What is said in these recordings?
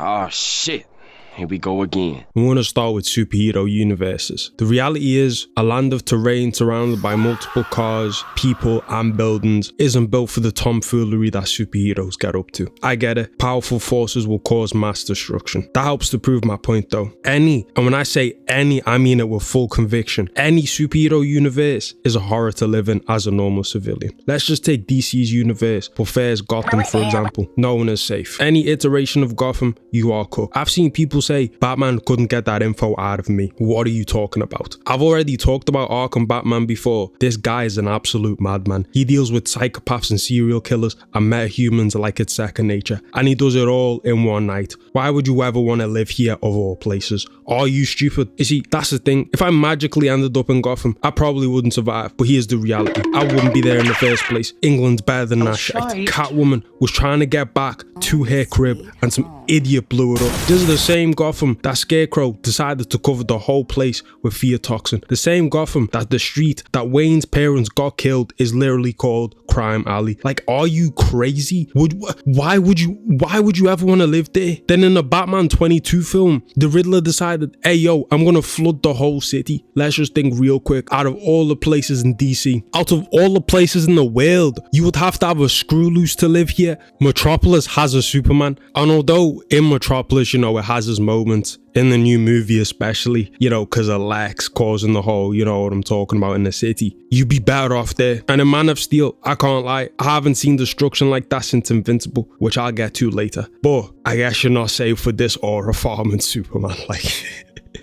Oh shit. Here we go again. I'm going to start with superhero universes. The reality is, a land of terrain surrounded by multiple cars, people, and buildings isn't built for the tomfoolery that superheroes get up to. I get it. Powerful forces will cause mass destruction. That helps to prove my point though. And when I say any, I mean it with full conviction. Any superhero universe is a horror to live in as a normal civilian. Let's just take DC's universe, but Fair's Gotham for example. No one is safe. Any iteration of Gotham, you are cooked. I've seen people say Batman couldn't get that info out of me. What are you talking about? I've already talked about Arkham Batman before. This guy is an absolute madman. He deals with psychopaths and serial killers and metahumans like it's second nature, and he does it all in one night. Why would you ever want to live here of all places? Are you stupid? You see, that's the thing. If I magically ended up in Gotham, I probably wouldn't survive, but here's the reality. I wouldn't be there in the first place. England's better than that shit. Catwoman was trying to get back to her crib and some idiot blew it up. This is the same Gotham that Scarecrow decided to cover the whole place with fear toxin. The same Gotham that the street that Wayne's parents got killed is literally called Crime Alley. Like, are you crazy? Why would you ever want to live there? Then in the Batman 22 film, the Riddler decided, hey yo, I'm gonna flood the whole city. Let's just think real quick. Out of all the places in DC, out of all the places in the world, you would have to have a screw loose to live here. Metropolis has a Superman, and although in Metropolis, it has its moments, in the new movie especially, because of Lex causing the whole, what I'm talking about in the city, you'd be better off there. And in Man of Steel, I can't lie, I haven't seen destruction like that since Invincible, which I'll get to later. But I guess you're not safe for this aura farming Superman,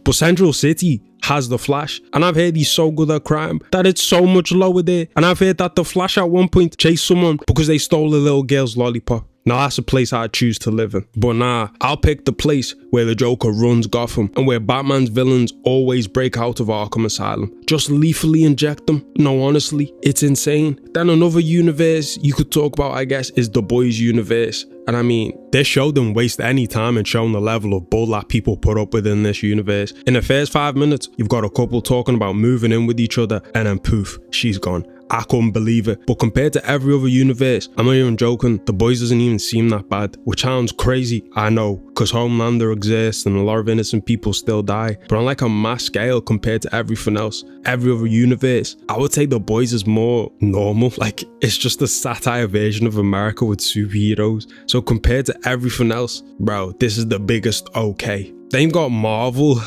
But Central City has the Flash, and I've heard he's so good at crime that it's so much lower there. And I've heard that the Flash at one point chased someone because they stole a little girl's lollipop. Now that's a place I'd choose to live in. But nah, I'll pick the place where the Joker runs Gotham and where Batman's villains always break out of Arkham Asylum. Just lethally inject them. No, honestly, it's insane. Then another universe you could talk about, I guess, is The Boys universe. And I mean, this show didn't waste any time in showing the level of bull that people put up with in this universe. In the first 5 minutes, you've got a couple talking about moving in with each other, and then poof, she's gone. I couldn't believe it. But compared to every other universe, I'm not even joking, The Boys doesn't even seem that bad, which sounds crazy, I know, because Homelander exists and a lot of innocent people still die. But on like a mass scale compared to everything else, every other universe, I would say The Boys is more normal. Like, it's just a satire version of America with superheroes. So compared to everything else, bro, this is the biggest okay. Then you've got Marvel.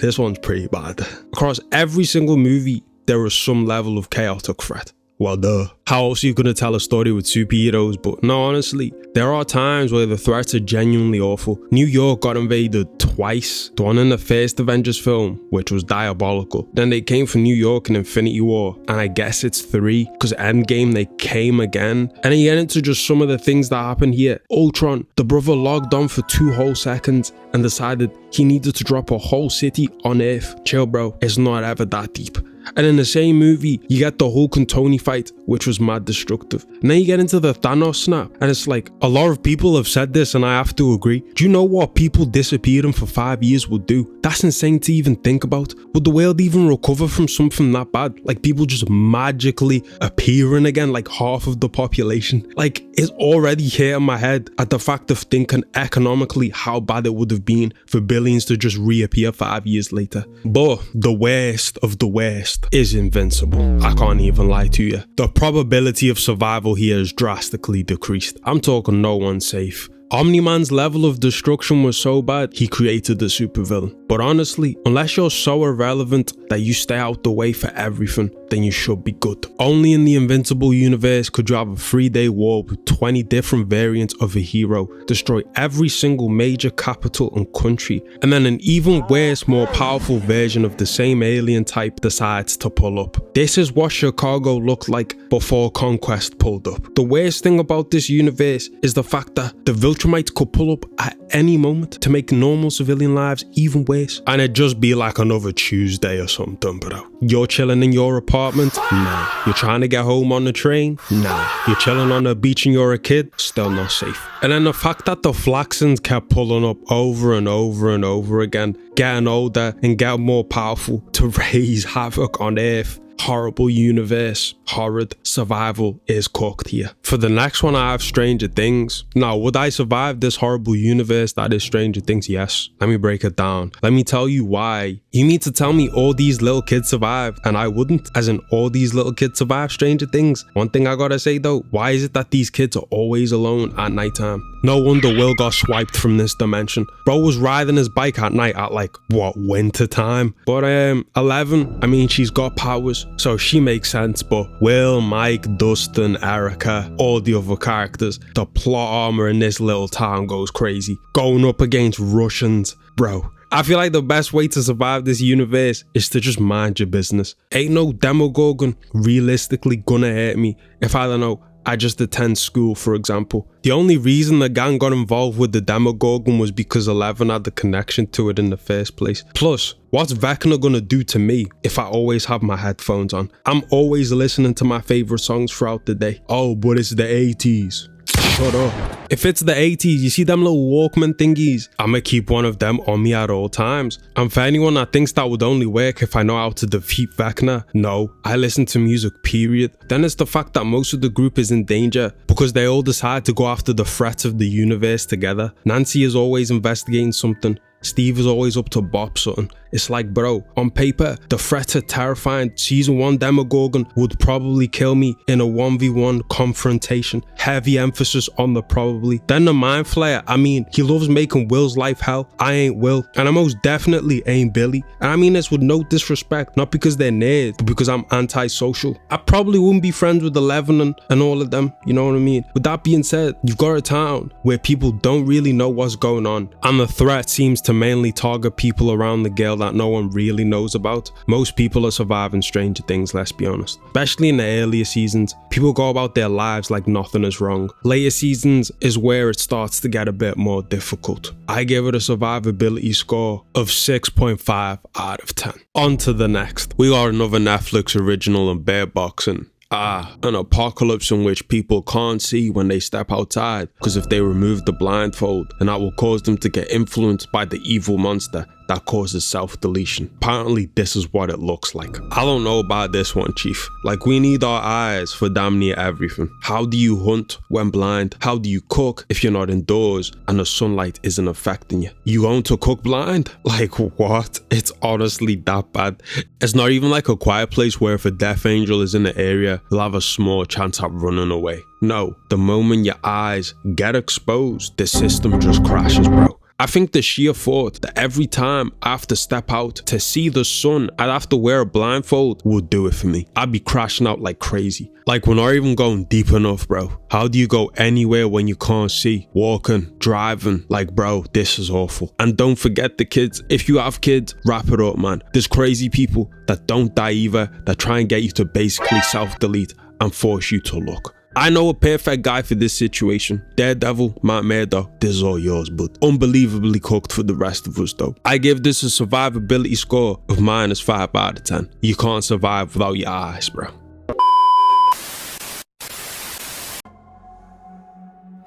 This one's pretty bad. Across every single movie, there is some level of chaotic threat. Well, duh. How else are you gonna tell a story with superheroes? But no, honestly, there are times where the threats are genuinely awful. New York got invaded twice. The one in the first Avengers film, which was diabolical. Then they came for New York in Infinity War, and I guess it's 3, because Endgame they came again. And then you get into just some of the things that happened here. Ultron, the brother logged on for 2 whole seconds and decided he needed to drop a whole city on Earth. Chill, bro, it's not ever that deep. And in the same movie, you get the Hulk and Tony fight, which was mad destructive. And then you get into the Thanos snap, and it's like, a lot of people have said this and I have to agree. Do you know what people disappearing for 5 years would do? That's insane to even think about. Would the world even recover from something that bad? Like people just magically appearing again, like half of the population. Like, it's already here in my head at the fact of thinking economically how bad it would have been for billions to just reappear 5 years later. But the worst of the worst is Invincible. I can't even lie to you. The probability of survival here is drastically decreased. I'm talking no one's safe. Omni-Man's level of destruction was so bad, he created the supervillain. But honestly, unless you're so irrelevant that you stay out the way for everything, then you should be good. Only in the Invincible universe could you have a 3-day war with 20 different variants of a hero, destroy every single major capital and country, and then an even worse, more powerful version of the same alien type decides to pull up. This is what Chicago looked like before Conquest pulled up. The worst thing about this universe is the fact that the Viltrumites could pull up at any moment to make normal civilian lives even worse. And it'd just be like another Tuesday or something, bro. You're chilling in your apartment? Nah. You're trying to get home on the train? Nah. You're chilling on the beach and you're a kid? Still not safe. And then the fact that the Flaxans kept pulling up over and over and over again, getting older and getting more powerful to raise havoc on Earth. Horrible universe. horrid. Survival is cooked here. For the next one, I have Stranger Things. Now, would I survive this horrible universe that is Stranger Things? Yes. Let me break it down. Let me tell you why. You mean to tell me all these little kids survived and I wouldn't? As in, all these little kids survived Stranger Things? One thing I gotta say though, why is it that these kids are always alone at nighttime? No wonder Will got swiped from this dimension. Bro was riding his bike at night at like, what, winter time? But 11, I mean, she's got powers, so she makes sense. But Will, Mike, Dustin, Erica, all the other characters, the plot armor in this little town goes crazy. Going up against Russians, bro. I feel like the best way to survive this universe is to just mind your business. Ain't no Demogorgon realistically gonna hurt me if, I don't know, I just attend school, for example. The only reason the gang got involved with the Demogorgon was because 11 had the connection to it in the first place. Plus, what's Vecna gonna do to me if I always have my headphones on? I'm always listening to my favorite songs throughout the day. Oh, but it's the 80s. Shut up. If it's the 80s, you see them little Walkman thingies? I'ma keep one of them on me at all times. And for anyone that thinks that would only work if I know how to defeat Vecna, no, I listen to music, period. Then it's the fact that most of the group is in danger because they all decide to go after the threats of the universe together. Nancy is always investigating something. Steve is always up to bop something. It's like, bro, on paper, the threats are terrifying. Season 1 Demogorgon would probably kill me in a 1v1 confrontation. Heavy emphasis on the probably. Then the Mind Flayer, I mean, he loves making Will's life hell. I ain't Will, and I most definitely ain't Billy. And I mean this with no disrespect, not because they're nerds, but because I'm antisocial. I probably wouldn't be friends with 11 and all of them, you know what I mean? With that being said, you've got a town where people don't really know what's going on, and the threat seems to mainly target people around the Gale that no one really knows about. Most people are surviving Stranger Things, let's be honest. Especially in the earlier seasons, people go about their lives like nothing is wrong. Later seasons is where it starts to get a bit more difficult. I give it a survivability score of 6.5 out of 10. On to the next. We got another Netflix original in Bear Boxing. An apocalypse in which people can't see when they step outside because if they remove the blindfold, then that will cause them to get influenced by the evil monster that causes self-deletion. Apparently this is what it looks like. I don't know about this one, Chief. Like, we need our eyes for damn near everything. How do you hunt when blind? How do you cook if you're not indoors and the sunlight isn't affecting you? You going to cook blind? Like, what? It's honestly that bad. It's not even like A Quiet Place where if a death angel is in the area, you'll have a small chance at running away. No, the moment your eyes get exposed, the system just crashes, bro. I think the sheer thought that every time I have to step out to see the sun, I'd have to wear a blindfold would do it for me. I'd be crashing out like crazy. Like, we're not even going deep enough, bro. How do you go anywhere when you can't see? Walking, driving, like, bro, this is awful. And don't forget the kids. If you have kids, wrap it up, man. There's crazy people that don't die either, that try and get you to basically self-delete and force you to look. I know a perfect guy for this situation. Daredevil, Matt Murdock, this is all yours, but unbelievably cooked for the rest of us though. I give this a survivability score of -5 out of 10. You can't survive without your eyes, bro.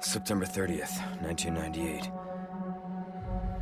September 30th, 1998.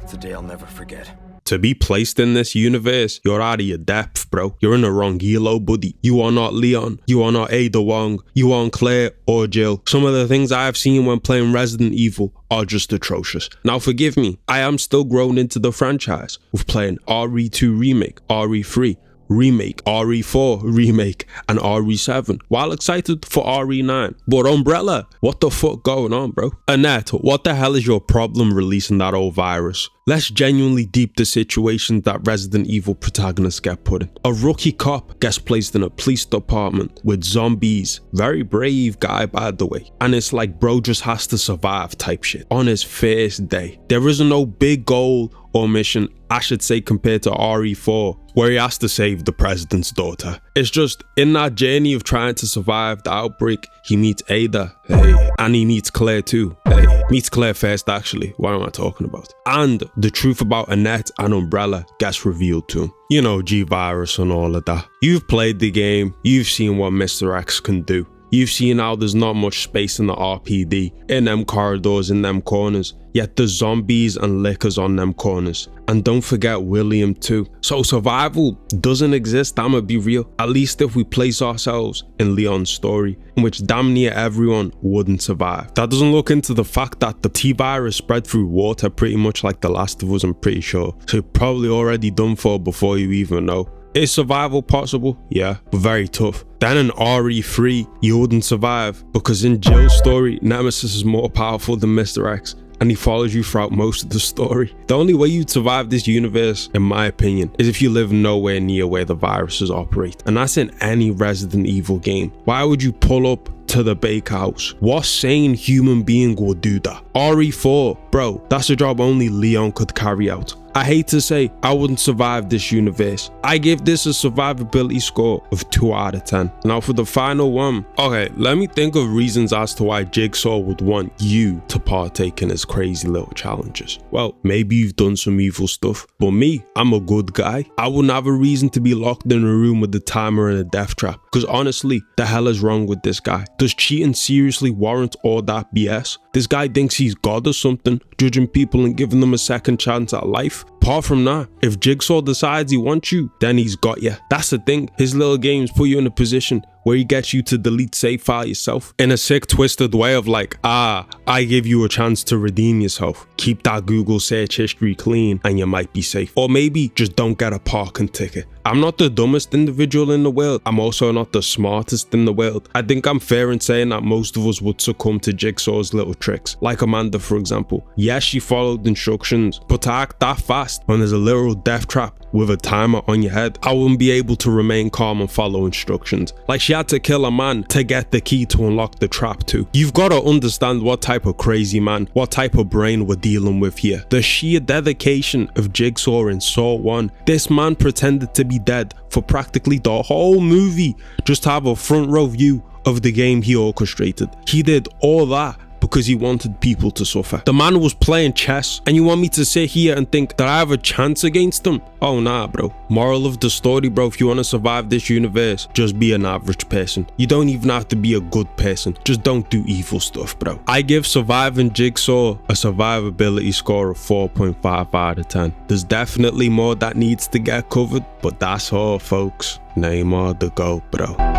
It's a day I'll never forget. To be placed in this universe, you're out of your depth, bro. You're in the wrong elo, buddy. You are not Leon. You are not Ada Wong. You aren't Claire or Jill. Some of the things I have seen when playing Resident Evil are just atrocious. Now forgive me, I am still grown into the franchise with playing RE2 Remake, RE3, Remake, RE4 Remake, and RE7, while excited for RE9. But Umbrella, what the fuck going on, bro? Annette, what the hell is your problem releasing that old virus? Let's genuinely deep the situations that Resident Evil protagonists get put in. A rookie cop gets placed in a police department with zombies. Very brave guy, by the way. And it's like bro just has to survive type shit on his first day. There isn't no big goal or mission, I should say, compared to RE4, where he has to save the president's daughter. It's just in that journey of trying to survive the outbreak, he meets Ada, hey, and he meets Claire too, hey. Meets Claire first actually, what am I talking about? And the truth about Annette and Umbrella gets revealed to him. You know, G-Virus and all of that. You've played the game, you've seen what Mr. X can do. You've seen how there's not much space in the RPD, in them corridors, in them corners, yet there's zombies and lickers on them corners. And don't forget William too. So survival doesn't exist, I'ma be real. At least if we place ourselves in Leon's story, in which damn near everyone wouldn't survive. That doesn't look into the fact that the T-virus spread through water pretty much like The Last of Us, I'm pretty sure. So you're probably already done for before you even know. Is survival possible? Yeah, but very tough. Then in RE3, you wouldn't survive, because in Jill's story, Nemesis is more powerful than Mr. X, and he follows you throughout most of the story. The only way you'd survive this universe, in my opinion, is if you live nowhere near where the viruses operate. And that's in any Resident Evil game. Why would you pull up to the bakehouse? What sane human being would do that? RE4, bro, that's a job only Leon could carry out. I hate to say I wouldn't survive this universe. I give this a survivability score of 2 out of 10. Now for the final one, okay, let me think of reasons as to why Jigsaw would want you to partake in his crazy little challenges. Well, maybe you've done some evil stuff, but me, I'm a good guy. I wouldn't have a reason to be locked in a room with a timer and a death trap, because honestly, the hell is wrong with this guy? Does cheating seriously warrant all that BS? This guy thinks he's God or something, judging people and giving them a second chance at life. Apart from that, if Jigsaw decides he wants you, then he's got you. That's the thing, his little games put you in a position where he gets you to delete save file yourself in a sick, twisted way of like, I give you a chance to redeem yourself. Keep that Google search history clean and you might be safe. Or maybe just don't get a parking ticket. I'm not the dumbest individual in the world. I'm also not the smartest in the world. I think I'm fair in saying that most of us would succumb to Jigsaw's little tricks. Like Amanda, for example. Yes, she followed instructions, but to act that fast when there's a literal death trap with a timer on your head, I wouldn't be able to remain calm and follow instructions. Like she had to kill a man to get the key to unlock the trap too. You've got to understand what type of crazy man, what type of brain we're dealing with here. The sheer dedication of Jigsaw in Saw 1. This man pretended to be dead for practically the whole movie just to have a front row view of the game he orchestrated. He did all that because he wanted people to suffer. The man was playing chess, and you want me to sit here and think that I have a chance against him? Oh nah, bro. Moral of the story, bro, if you want to survive this universe, just be an average person. You don't even have to be a good person. Just don't do evil stuff, bro. I give Surviving Jigsaw a survivability score of 4.5 out of 10. There's definitely more that needs to get covered, but that's all, folks. Neymar the GOAT, bro.